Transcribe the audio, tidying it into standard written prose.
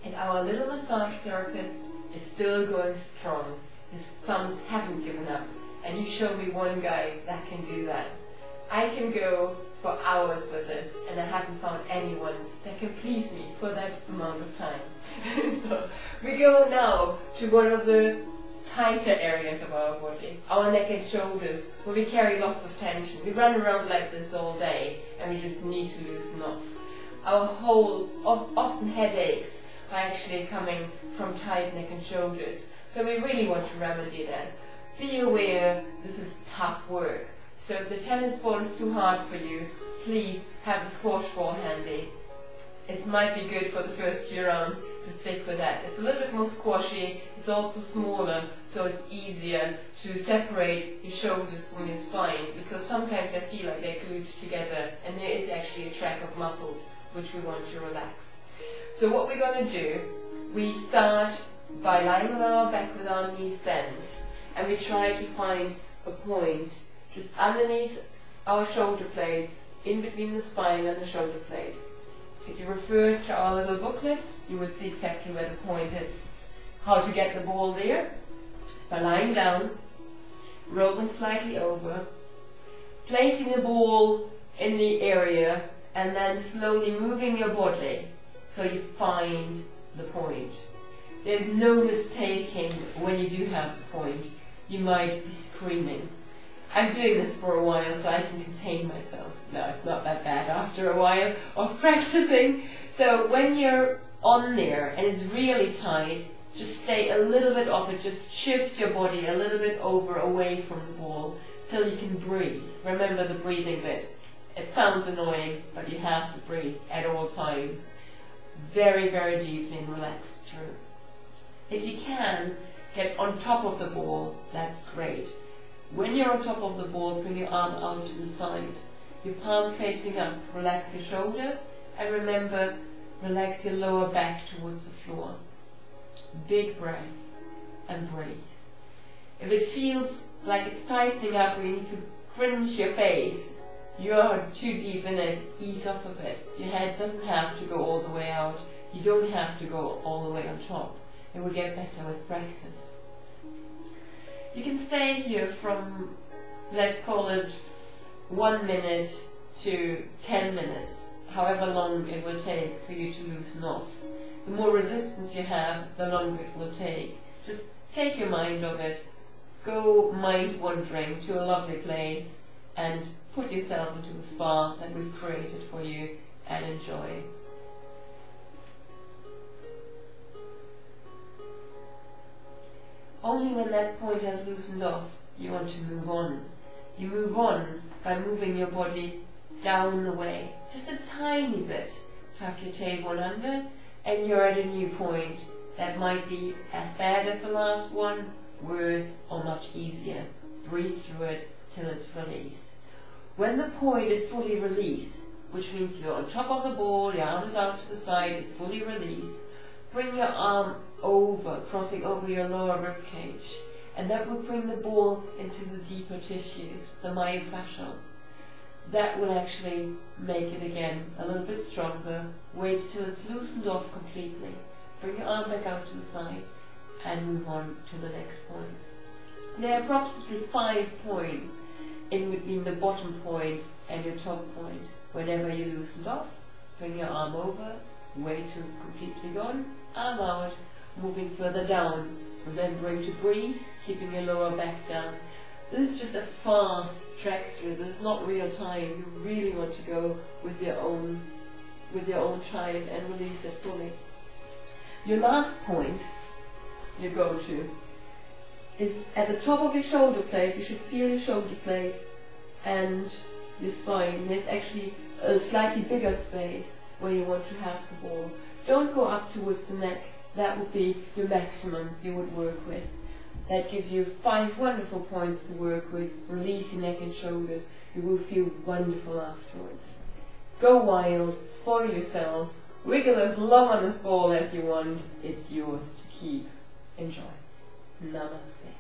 And our little massage therapist is still going strong. His thumbs haven't given up. And you show me one guy that can do that. I can go for hours with this, and I haven't found anyone that can please me for that amount of time. So we go now to one of the tighter areas of our body, our neck and shoulders, where we carry lots of tension. We run around like this all day, and we just need to loosen off. Our often headaches are actually coming from tight neck and shoulders, so we really want to remedy that. Be aware this is tough work. So if the tennis ball is too hard for you, please have the squash ball handy. It might be good for the first few rounds to stick with that. It's a little bit more squashy, it's also smaller, so it's easier to separate your shoulders from your spine, because sometimes I feel like they're glued together and there is actually a track of muscles which we want to relax. So what we're going to do, we start by lying on our back with our knees bent, and we try to find a point just underneath our shoulder blades, in between the spine and the shoulder blade. If you refer to our little booklet, you will see exactly where the point is. How to get the ball there? By lying down, rolling slightly over, placing the ball in the area, and then slowly moving your body so you find the point. There's no mistaking when you do have the point. You might be screaming. I'm doing this for a while so I can contain myself. No, it's not that bad after a while of practicing. So when you're on there and it's really tight, just stay a little bit off it. Just shift your body a little bit over, away from the ball, till you can breathe. Remember the breathing bit. It sounds annoying, but you have to breathe at all times. Very, very deeply and relax through. If you can get on top of the ball, that's great. When you're on top of the ball, bring your arm out to the side. Your palm facing up, relax your shoulder, and remember, relax your lower back towards the floor. Big breath, and breathe. If it feels like it's tightening up, or you need to cringe your face, you're too deep in it, ease off a bit. Your head doesn't have to go all the way out. You don't have to go all the way on top. It will get better with practice. You can stay here from, let's call it 1 minute to 10 minutes, however long it will take for you to loosen off. The more resistance you have, the longer it will take. Just take your mind off it, go mind wandering to a lovely place, and put yourself into the spa that we've created for you, and enjoy. Only when that point has loosened off, you want to move on. You move on by moving your body down the way, just a tiny bit. Tuck your tailbone under, and you're at a new point that might be as bad as the last one, worse, or much easier. Breathe through it till it's released. When the point is fully released, which means you're on top of the ball, your arm is out to the side, it's fully released, bring your arm over, crossing over your lower rib cage, and that will bring the ball into the deeper tissues, the myofascial. That will actually make it again a little bit stronger. Wait till it's loosened off completely. Bring your arm back out to the side and move on to the next point. There are approximately 5 points in between the bottom point and your top point. Whenever you loosen off, bring your arm over, wait till it's completely gone, arm out, moving further down. Remembering to breathe, keeping your lower back down. This is just a fast track through. This is not real time. You really want to go with your own time and release it fully. Your last point you go to is at the top of your shoulder blade. You should feel your shoulder blade and your spine. There's actually a slightly bigger space where you want to have the ball. Don't go up towards the neck. That would be your maximum you would work with. That gives you 5 wonderful points to work with. Release your neck and shoulders. You will feel wonderful afterwards. Go wild, spoil yourself, wiggle as long on this ball as you want. It's yours to keep. Enjoy. Namaste.